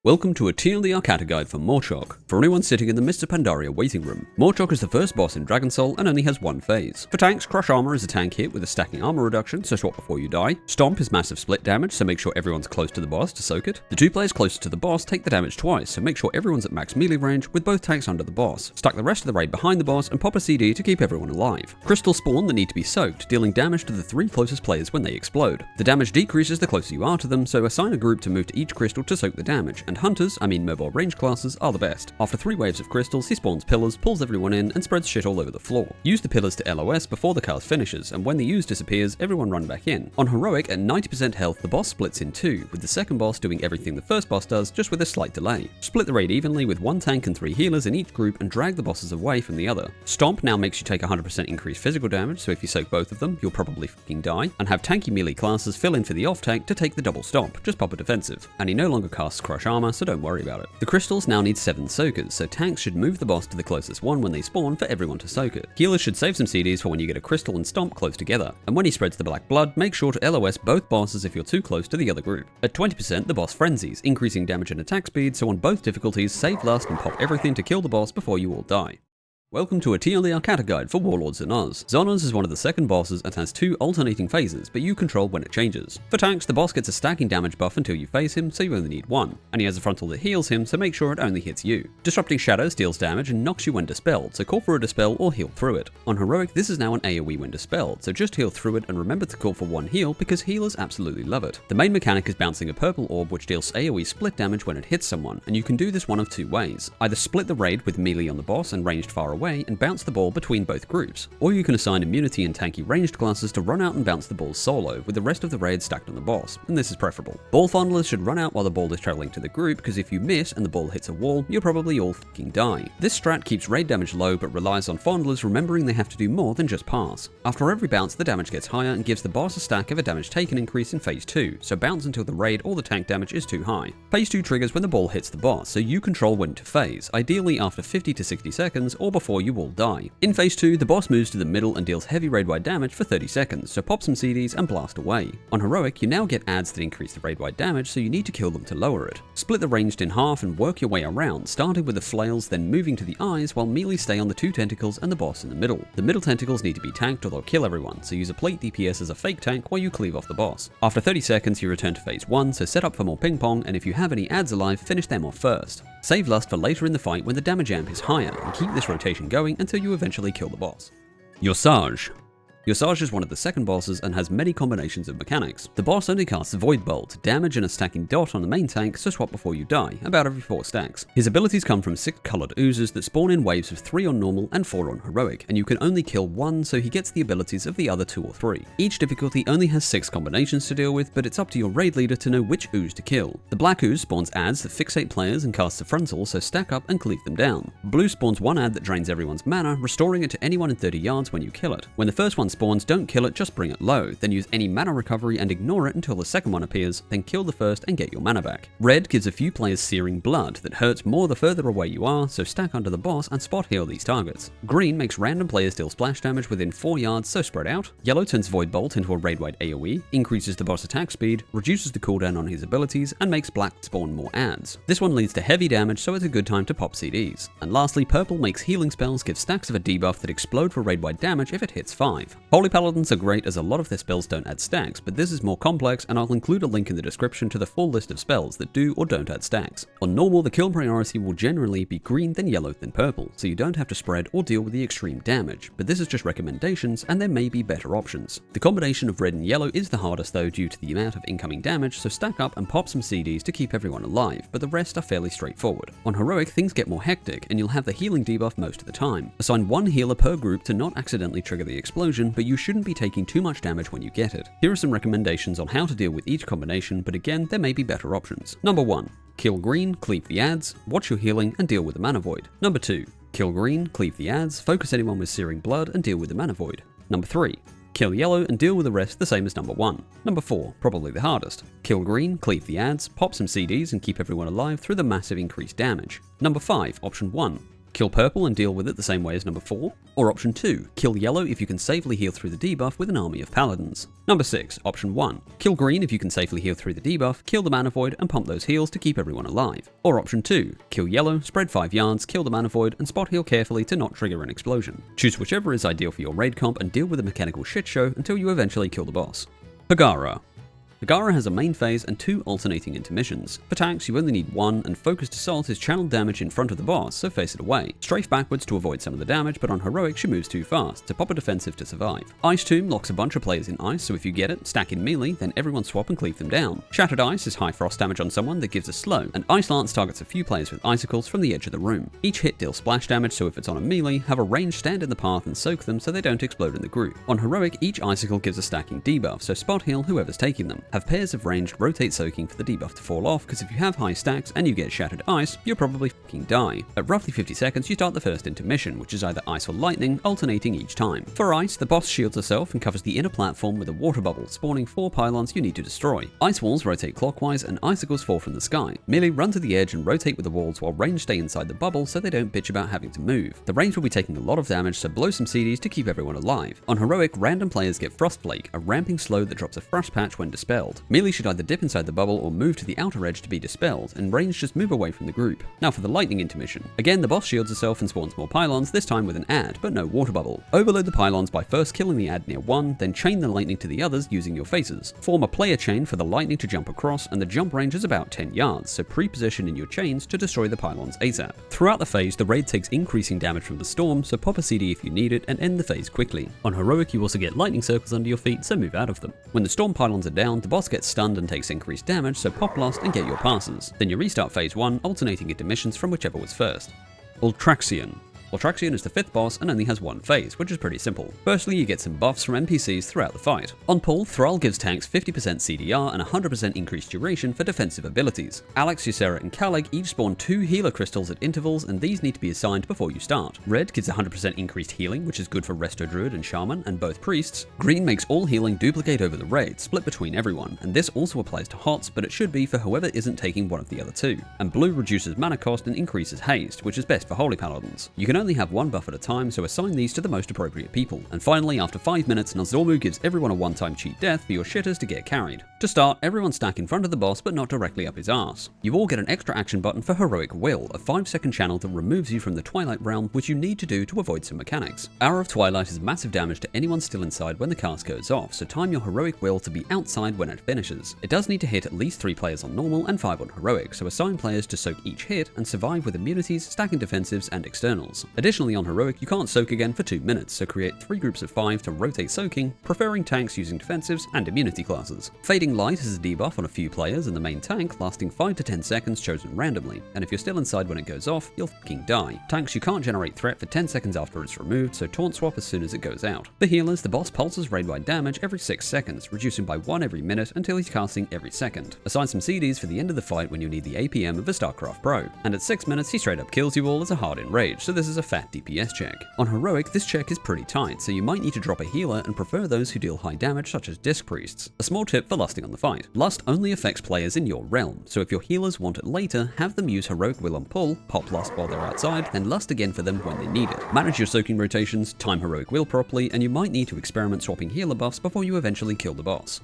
Welcome to a TLDR Cata guide for Morchok. For anyone sitting in the Mr. Pandaria waiting room, Morchok is the first boss in Dragon Soul and only has one phase. For tanks, Crush Armor is a tank hit with a stacking armor reduction, so swap before you die. Stomp is massive split damage, so make sure everyone's close to the boss to soak it. The two players closest to the boss take the damage twice, so make sure everyone's at max melee range with both tanks under the boss. Stack the rest of the raid behind the boss and pop a CD to keep everyone alive. Crystals spawn that need to be soaked, dealing damage to the three closest players when they explode. The damage decreases the closer you are to them, so assign a group to move to each crystal to soak the damage, and hunters, mobile range classes, are the best. After 3 waves of crystals, he spawns pillars, pulls everyone in, and spreads shit all over the floor. Use the pillars to LOS before the cast finishes, and when the use disappears, everyone run back in. On Heroic, at 90% health, the boss splits in 2, with the second boss doing everything the first boss does, just with a slight delay. Split the raid evenly with 1 tank and 3 healers in each group, and drag the bosses away from the other. Stomp now makes you take 100% increased physical damage, so if you soak both of them, you'll probably fucking die, and have tanky melee classes fill in for the off tank to take the double stomp, just pop a defensive. And he no longer casts Crush Armor, so don't worry about it. The crystals now need 7 soakers, so tanks should move the boss to the closest one when they spawn for everyone to soak it. Healers should save some CDs for when you get a crystal and stomp close together, and when he spreads the black blood, make sure to LOS both bosses if you're too close to the other group. At 20%, the boss frenzies, increasing damage and attack speed, so on both difficulties, save last and pop everything to kill the boss before you all die. Welcome to a TLDR Cata guide for Warlord Zon'ozz. Zon'ozz is one of the second bosses and has 2 alternating phases, but you control when it changes. For tanks, the boss gets a stacking damage buff until you face him, so you only need 1, and he has a frontal that heals him, so make sure it only hits you. Disrupting Shadows deals damage and knocks you when dispelled, so call for a dispel or heal through it. On Heroic, this is now an AoE when dispelled, so just heal through it and remember to call for 1 heal because healers absolutely love it. The main mechanic is bouncing a purple orb which deals AoE split damage when it hits someone, and you can do this one of 2 ways. Either split the raid with melee on the boss and ranged far away and bounce the ball between both groups, or you can assign immunity and tanky ranged classes to run out and bounce the balls solo, with the rest of the raid stacked on the boss, and this is preferable. Ball fondlers should run out while the ball is traveling to the group, because if you miss and the ball hits a wall, you'll probably all fucking die. This strat keeps raid damage low but relies on fondlers remembering they have to do more than just pass. After every bounce, the damage gets higher and gives the boss a stack of a damage taken increase in phase 2, so bounce until the raid or the tank damage is too high. Phase 2 triggers when the ball hits the boss, so you control when to phase, ideally after 50 to 60 seconds or before you all die. In phase 2, the boss moves to the middle and deals heavy raid-wide damage for 30 seconds, so pop some CDs and blast away. On Heroic, you now get adds that increase the raid-wide damage, so you need to kill them to lower it. Split the ranged in half and work your way around, starting with the flails, then moving to the eyes, while melee stay on the 2 tentacles and the boss in the middle. The middle tentacles need to be tanked or they'll kill everyone, so use a plate DPS as a fake tank while you cleave off the boss. After 30 seconds, you return to phase 1, so set up for more ping pong, and if you have any adds alive, finish them off first. Save lust for later in the fight when the damage amp is higher, and keep this rotation going until you eventually kill the boss. Yorsahj. Yorsahj is one of the second bosses and has many combinations of mechanics. The boss only casts Void Bolt, damage and a stacking dot on the main tank, so swap before you die, about every 4 stacks. His abilities come from 6 coloured oozes that spawn in waves of 3 on normal and 4 on heroic, and you can only kill 1, so he gets the abilities of the other 2 or 3. Each difficulty only has 6 combinations to deal with, but it's up to your raid leader to know which ooze to kill. The black ooze spawns adds that fixate players and casts a frontal, so stack up and cleave them down. Blue spawns 1 add that drains everyone's mana, restoring it to anyone in 30 yards when you kill it. When the first one spawns, don't kill it, just bring it low, then use any mana recovery and ignore it until the second one appears, then kill the first and get your mana back. Red gives a few players searing blood that hurts more the further away you are, so stack under the boss and spot heal these targets. Green makes random players deal splash damage within 4 yards, so spread out. Yellow turns Void Bolt into a raid-wide AoE, increases the boss attack speed, reduces the cooldown on his abilities, and makes black spawn more adds. This one leads to heavy damage, so it's a good time to pop CDs. And lastly, purple makes healing spells give stacks of a debuff that explode for raid-wide damage if it hits 5. Holy Paladins are great as a lot of their spells don't add stacks, but this is more complex, and I'll include a link in the description to the full list of spells that do or don't add stacks. On normal, the kill priority will generally be green, then yellow, then purple, so you don't have to spread or deal with the extreme damage, but this is just recommendations and there may be better options. The combination of red and yellow is the hardest though due to the amount of incoming damage, so stack up and pop some CDs to keep everyone alive, but the rest are fairly straightforward. On Heroic, things get more hectic, and you'll have the healing debuff most of the time. Assign 1 healer per group to not accidentally trigger the explosion, but you shouldn't be taking too much damage when you get it. Here are some recommendations on how to deal with each combination, but again, there may be better options. Number 1. Kill green, cleave the adds, watch your healing, and deal with the mana void. Number 2. Kill green, cleave the adds, focus anyone with searing blood, and deal with the mana void. Number 3. Kill yellow and deal with the rest the same as number 1. Number 4, probably the hardest. Kill green, cleave the adds, pop some CDs, and keep everyone alive through the massive increased damage. Number 5, option 1. Kill purple and deal with it the same way as number 4. Or option 2, kill yellow if you can safely heal through the debuff with an army of paladins. Number 6, option 1, kill green if you can safely heal through the debuff, kill the mana void and pump those heals to keep everyone alive. Or option 2, kill yellow, spread 5 yards, kill the mana void and spot heal carefully to not trigger an explosion. Choose whichever is ideal for your raid comp and deal with the mechanical shitshow until you eventually kill the boss. Hagara. Hagara has a main phase and 2 alternating intermissions. For tanks, you only need 1, and Focused Assault is channeled damage in front of the boss, so face it away. Strafe backwards to avoid some of the damage, but on Heroic she moves too fast, so pop a defensive to survive. Ice Tomb locks a bunch of players in ice, so if you get it, stack in melee, then everyone swap and cleave them down. Shattered Ice is high frost damage on someone that gives a slow, and Ice Lance targets a few players with icicles from the edge of the room. Each hit deals splash damage, so if it's on a melee, have a range stand in the path and soak them so they don't explode in the group. On Heroic, each icicle gives a stacking debuff, so spot heal whoever's taking them. Have pairs of range rotate soaking for the debuff to fall off, because if you have high stacks and you get Shattered Ice, you'll probably fucking die. At roughly 50 seconds, you start the first intermission, which is either ice or lightning, alternating each time. For ice, the boss shields herself and covers the inner platform with a water bubble, spawning 4 pylons you need to destroy. Ice walls rotate clockwise and icicles fall from the sky. Merely run to the edge and rotate with the walls while range stay inside the bubble so they don't bitch about having to move. The range will be taking a lot of damage, so blow some CDs to keep everyone alive. On Heroic, random players get Frostflake, a ramping slow that drops a frost patch when dispelled. Melee should either dip inside the bubble or move to the outer edge to be dispelled, and range just move away from the group. Now for the lightning intermission. Again, the boss shields herself and spawns more pylons, this time with an add, but no water bubble. Overload the pylons by first killing the add near one, then chain the lightning to the others using your faces. Form a player chain for the lightning to jump across, and the jump range is about 10 yards, so pre-position in your chains to destroy the pylons ASAP. Throughout the phase, the raid takes increasing damage from the storm, so pop a CD if you need it and end the phase quickly. On Heroic, you also get lightning circles under your feet, so move out of them. When the storm pylons are down, the boss gets stunned and takes increased damage, so pop lost and get your passes. Then you restart phase 1, alternating intermissions from whichever was first. Ultraxion. Ultraxion is the 5th boss and only has 1 phase, which is pretty simple. Firstly, you get some buffs from NPCs throughout the fight. On pull, Thrall gives tanks 50% CDR and 100% increased duration for defensive abilities. Alex, Ysera, and Kaleg each spawn 2 healer crystals at intervals, and these need to be assigned before you start. Red gives 100% increased healing, which is good for Resto Druid and Shaman, and both priests. Green makes all healing duplicate over the raid, split between everyone, and this also applies to HOTS, but it should be for whoever isn't taking one of the other 2. And blue reduces mana cost and increases haste, which is best for Holy Paladins. You can only have 1 buff at a time, so assign these to the most appropriate people. And finally, after 5 minutes, Nozomu gives everyone a one-time cheat death for your shitters to get carried. To start, everyone stack in front of the boss but not directly up his arse. You all get an extra action button for Heroic Will, a 5-second channel that removes you from the Twilight Realm, which you need to do to avoid some mechanics. Hour of Twilight is massive damage to anyone still inside when the cast goes off, so time your Heroic Will to be outside when it finishes. It does need to hit at least 3 players on normal and 5 on Heroic, so assign players to soak each hit and survive with immunities, stacking defensives, and externals. Additionally, on Heroic, you can't soak again for 2 minutes, so create 3 groups of 5 to rotate soaking, preferring tanks using defensives and immunity classes. Fading Light is a debuff on a few players in the main tank, lasting 5 to 10 seconds chosen randomly, and if you're still inside when it goes off, you'll fucking die. Tanks, you can't generate threat for 10 seconds after it's removed, so taunt swap as soon as it goes out. For healers, the boss pulses raid-wide damage every 6 seconds, reducing by 1 every minute until he's casting every second. Assign some CDs for the end of the fight when you need the APM of a StarCraft Pro, and at 6 minutes he straight up kills you all as a hard enrage, so this is a fat DPS check. On Heroic, this check is pretty tight, so you might need to drop a healer and prefer those who deal high damage such as Disc Priests. A small tip for lusting on the fight. Lust only affects players in your realm, so if your healers want it later, have them use Heroic Will on pull, pop Lust while they're outside, then lust again for them when they need it. Manage your soaking rotations, time Heroic Will properly, and you might need to experiment swapping healer buffs before you eventually kill the boss.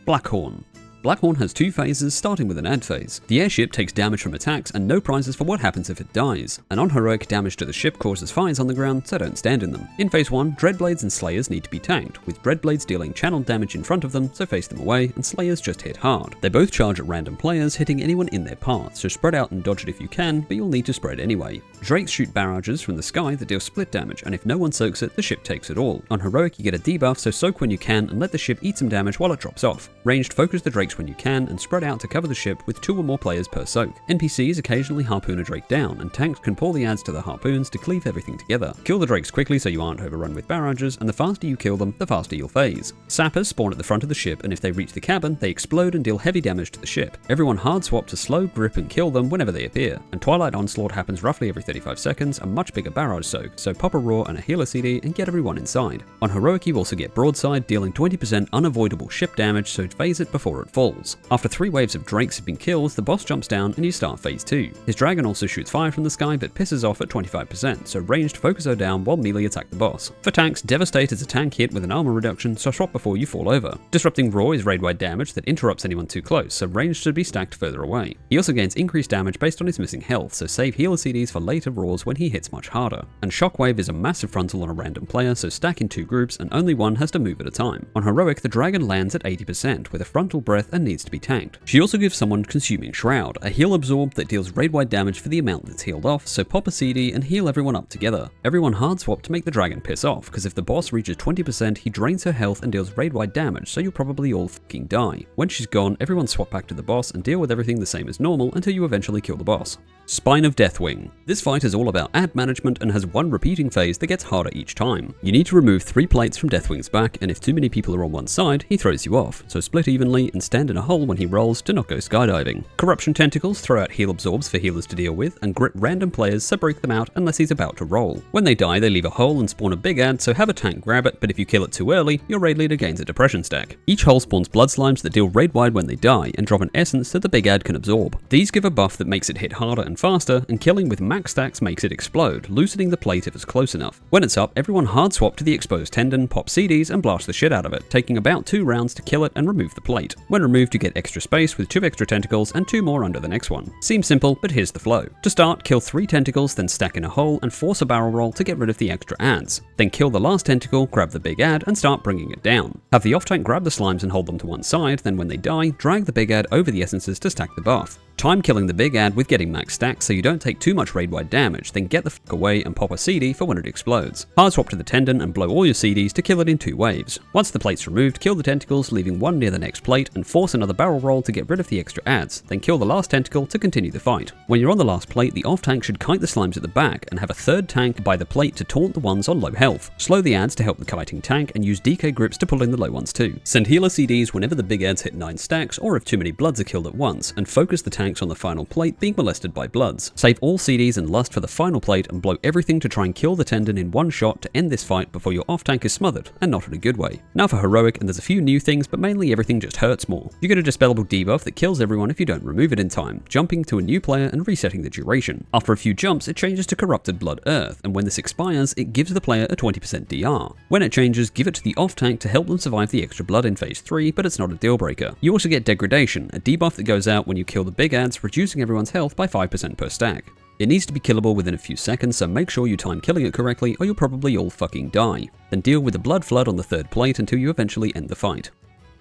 Blackhorn. Blackhorn has 2 phases, starting with an add phase. The airship takes damage from attacks and no prizes for what happens if it dies. And on Heroic, damage to the ship causes fires on the ground, so don't stand in them. In phase 1, Dreadblades and Slayers need to be tanked, with Dreadblades dealing channeled damage in front of them, so face them away, and Slayers just hit hard. They both charge at random players, hitting anyone in their path, so spread out and dodge it if you can, but you'll need to spread anyway. Drakes shoot barrages from the sky that deal split damage, and if no one soaks it, the ship takes it all. On Heroic, you get a debuff, so soak when you can and let the ship eat some damage while it drops off. Ranged, focus the Drakes when you can, and spread out to cover the ship with 2 or more players per soak. NPCs occasionally harpoon a Drake down, and tanks can pull the adds to the harpoons to cleave everything together. Kill the Drakes quickly so you aren't overrun with barrages, and the faster you kill them, the faster you'll phase. Sappers spawn at the front of the ship, and if they reach the cabin, they explode and deal heavy damage to the ship. Everyone hard swap to slow, grip, and kill them whenever they appear. And Twilight Onslaught happens roughly every 35 seconds, a much bigger barrage soak, so pop a Roar and a healer CD and get everyone inside. On Heroic, you also get Broadside, dealing 20% unavoidable ship damage, so phase it before it falls. falls. After 3 waves of drakes have been killed, the boss jumps down and you start phase 2. His dragon also shoots fire from the sky but pisses off at 25%, so ranged focus her down while melee attack the boss. For tanks, Devastate is a tank hit with an armor reduction, so swap before you fall over. Disrupting Roar is raid-wide damage that interrupts anyone too close, so ranged should be stacked further away. He also gains increased damage based on his missing health, so save healer CDs for later roars when he hits much harder. And Shockwave is a massive frontal on a random player, so stack in 2 groups and only one has to move at a time. On Heroic, the dragon lands at 80% with a frontal breath and needs to be tanked. She also gives someone Consuming Shroud, a heal absorb that deals raid-wide damage for the amount that's healed off, so pop a CD and heal everyone up together. Everyone hard swap to make the dragon piss off, because if the boss reaches 20%, he drains her health and deals raid-wide damage, so you'll probably all fucking die. When she's gone, everyone swap back to the boss and deal with everything the same as normal until you eventually kill the boss. Spine of Deathwing. This fight is all about ad management and has one repeating phase that gets harder each time. You need to remove 3 plates from Deathwing's back, and if too many people are on one side, he throws you off, so split evenly and stand in a hole when he rolls to not go skydiving. Corruption Tentacles throw out heal absorbs for healers to deal with, and grip random players so break them out unless he's about to roll. When they die, they leave a hole and spawn a big ad, so have a tank grab it, but if you kill it too early, your raid leader gains a depression stack. Each hole spawns blood slimes that deal raid wide when they die, and drop an essence that the big ad can absorb. These give a buff that makes it hit harder and faster, and killing with max stacks makes it explode, loosening the plate if it's close enough. When it's up, everyone hard swap to the exposed tendon, pop CDs, and blast the shit out of it, taking about 2 rounds to kill it and remove the plate. When removed, you get extra space with 2 extra tentacles and 2 more under the next one. Seems simple, but here's the flow. To start, kill 3 tentacles, then stack in a hole and force a barrel roll to get rid of the extra ads. Then kill the last tentacle, grab the big ad, and start bringing it down. Have the off-tank grab the slimes and hold them to one side, then when they die, drag the big ad over the essences to stack the buff. Time killing the big ad with getting max stacks so you don't take too much raid-wide damage, then get the fuck away and pop a CD for when it explodes. Hard swap to the tendon and blow all your CDs to kill it in 2 waves. Once the plate's removed, kill the tentacles, leaving one near the next plate, and force another barrel roll to get rid of the extra ads, then kill the last tentacle to continue the fight. When you're on the last plate, the off-tank should kite the slimes at the back and have a 3rd tank by the plate to taunt the ones on low health. Slow the ads to help the kiting tank, and use DK grips to pull in the low ones too. Send healer CDs whenever the big ads hit 9 stacks or if too many bloods are killed at once, and focus the tanks on the final plate being molested by bloods. Save all CDs and lust for the final plate and blow everything to try and kill the tendon in one shot to end this fight before your off-tank is smothered, and not in a good way. Now for Heroic, and there's a few new things, but mainly everything just hurts more. You get a dispellable debuff that kills everyone if you don't remove it in time, jumping to a new player and resetting the duration. After a few jumps, it changes to Corrupted Blood Earth, and when this expires, it gives the player a 20% DR. When it changes, give it to the off-tank to help them survive the extra blood in phase 3, but it's not a deal breaker. You also get Degradation, a debuff that goes out when you kill the big ads, reducing everyone's health by 5% per stack. It needs to be killable within a few seconds, so make sure you time killing it correctly or you'll probably all fucking die. Then deal with the blood flood on the 3rd plate until you eventually end the fight.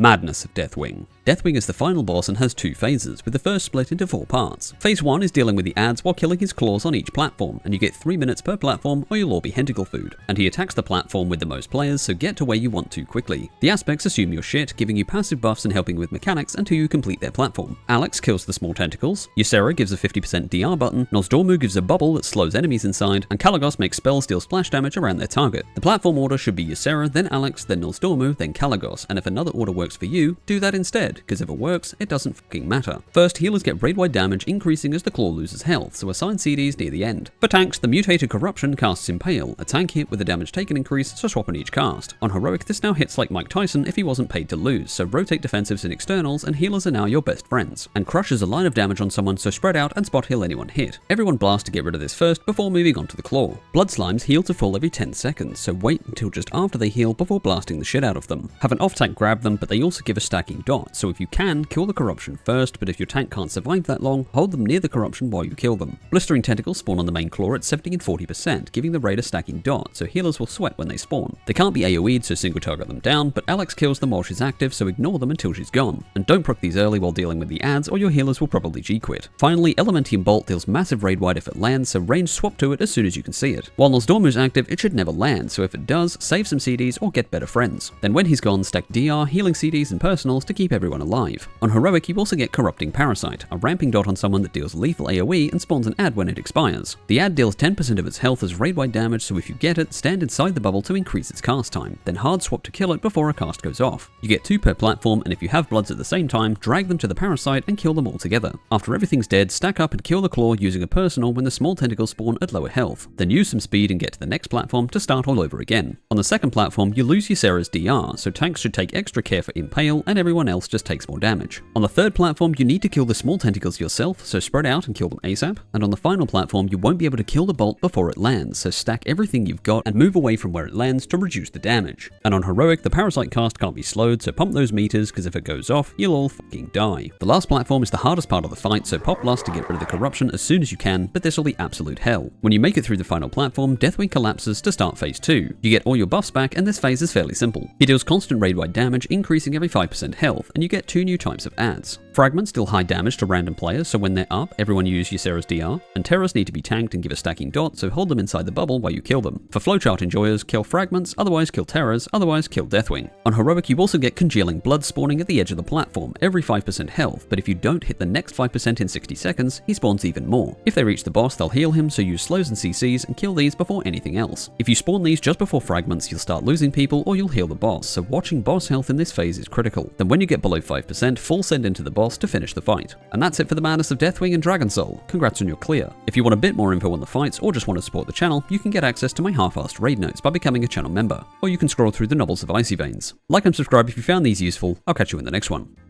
Madness of Deathwing. Deathwing is the final boss and has 2 phases, with the first split into 4 parts. Phase 1 is dealing with the ads while killing his claws on each platform, and you get 3 minutes per platform or you'll all be hentacle food. And he attacks the platform with the most players, so get to where you want to quickly. The aspects assume your shit, giving you passive buffs and helping with mechanics until you complete their platform. Alex kills the small tentacles, Yorsahj gives a 50% DR button, Nozdormu gives a bubble that slows enemies inside, and Kalagos makes spells deal splash damage around their target. The platform order should be Yorsahj, then Alex, then Nozdormu, then Kalagos, and if another order works for you, do that instead, because if it works, it doesn't fucking matter. First, healers get raid-wide damage increasing as the claw loses health, so assign CDs near the end. For tanks, the mutated Corruption casts Impale, a tank hit with a damage taken increase, so swap on each cast. On Heroic, this now hits like Mike Tyson if he wasn't paid to lose, so rotate defensives and externals, and healers are now your best friends. And crushes a line of damage on someone, so spread out and spot heal anyone hit. Everyone blast to get rid of this first before moving on to the claw. Blood slimes heal to full every 10 seconds, so wait until just after they heal before blasting the shit out of them. Have an off-tank grab them, but they also give a stacking dot, so if you can, kill the Corruption first, but if your tank can't survive that long, hold them near the Corruption while you kill them. Blistering Tentacles spawn on the main claw at 70 and 40%, giving the raid a stacking dot, so healers will sweat when they spawn. They can't be AoE'd, so single target them down, but Alex kills them while she's active, so ignore them until she's gone. And don't proc these early while dealing with the ads, or your healers will probably G-quit. Finally, Elementium Bolt deals massive raid wide if it lands, so range swap to it as soon as you can see it. While Nozdormu's active, it should never land, so if it does, save some CDs or get better friends. Then when he's gone, stack DR, healing CDs and personals to keep everyone alive. On Heroic, you also get Corrupting Parasite, a ramping dot on someone that deals lethal AoE and spawns an ad when it expires. The ad deals 10% of its health as raid-wide damage, so if you get it, stand inside the bubble to increase its cast time, then hard swap to kill it before a cast goes off. You get 2 per platform, and if you have bloods at the same time, drag them to the parasite and kill them all together. After everything's dead, stack up and kill the claw using a personal when the small tentacles spawn at lower health. Then use some speed and get to the next platform to start all over again. On the second platform, you lose Yorsahj's DR, so tanks should take extra care for for Impale, and everyone else just takes more damage. On the third platform, you need to kill the small tentacles yourself, so spread out and kill them ASAP, and on the final platform, you won't be able to kill the bolt before it lands, so stack everything you've got and move away from where it lands to reduce the damage. And on Heroic, the Parasite cast can't be slowed, so pump those meters, because if it goes off, you'll all fucking die. The last platform is the hardest part of the fight, so pop Lust to get rid of the corruption as soon as you can, but this'll be absolute hell. When you make it through the final platform, Deathwing collapses to start phase 2. You get all your buffs back, and this phase is fairly simple. He deals constant raid-wide damage, increasing every 5% health, and you get 2 new types of adds. Fragments deal high damage to random players, so when they're up, everyone use Yorsahj's DR, and terrors need to be tanked and give a stacking dot, so hold them inside the bubble while you kill them. For flowchart enjoyers, kill fragments, otherwise kill terrors, otherwise kill Deathwing. On Heroic, you also get congealing blood spawning at the edge of the platform, every 5% health, but if you don't hit the next 5% in 60 seconds, he spawns even more. If they reach the boss, they'll heal him, so use slows and CCs and kill these before anything else. If you spawn these just before fragments, you'll start losing people or you'll heal the boss, so watching boss health in this phase is critical. Then when you get below 5%, full send into the boss to finish the fight. And that's it for the madness of Deathwing and Dragon Soul. Congrats on your clear. If you want a bit more info on the fights or just want to support the channel, you can get access to my half-assed raid notes by becoming a channel member, or you can scroll through the novels of Icy Veins. Like and subscribe if you found these useful. I'll catch you in the next one.